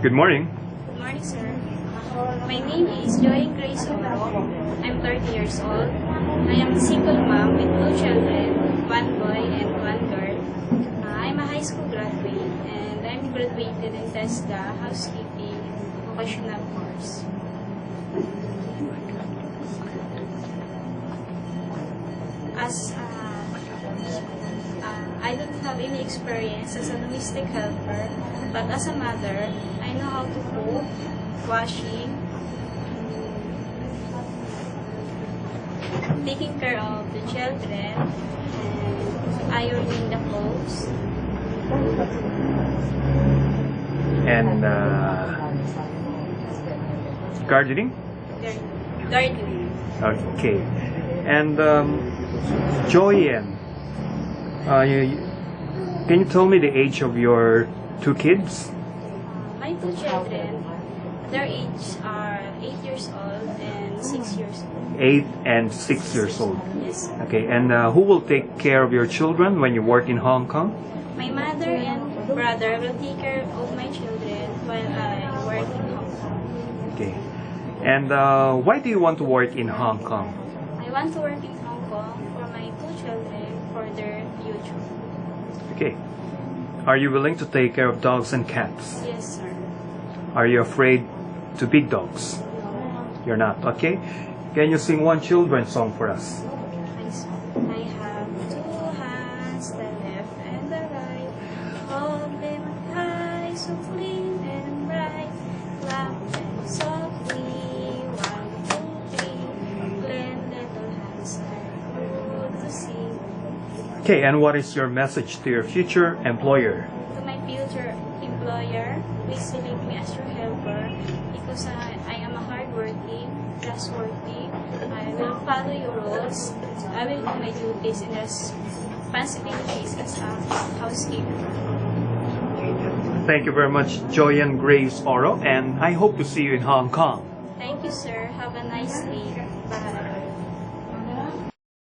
Good morning. Good morning, sir. My name is Joy Grace Oro. I'm 30 years old. I am a single mom with 2 children, 1 boy and 1 girl. I'm a high school graduate and I'm graduated in TESDA Housekeeping Vocational Course. As I don't have any experience as a domestic helper, but as a mother, I know how to cook, washing, taking care of the children, and ironing the clothes. And gardening? Gardening. Okay. And Joyanne, can you tell me the age of your 2 kids? My 2 children, their ages are 8 years old and 6 years old. 8 and 6 years old. Yes. Okay. And who will take care of your children when you work in Hong Kong? My mother and brother will take care of my children while I work in Hong Kong. Okay. And why do you want to work in Hong Kong? I want to work in Hong Kong for my 2 children for their future. Okay. Are you willing to take care of dogs and cats? Yes, sir. Are you afraid to big dogs? You're not. Okay. Can you sing one children's song for us? I have 2 hands, the left and the right. Hold them high, so clean and bright. Clap them softly, 1, 2, 3. Lend little hands are good to see. Okay, and what is your message to your future employer? To my future employer, please select me as your helper because I am a hardworking, trustworthy. I will follow your rules. I will do my duties and responsibilities as a housekeeper. Thank you very much, Joyanne Grace Oro, and I hope to see you in Hong Kong. Thank you, sir. Have a nice day. Bye.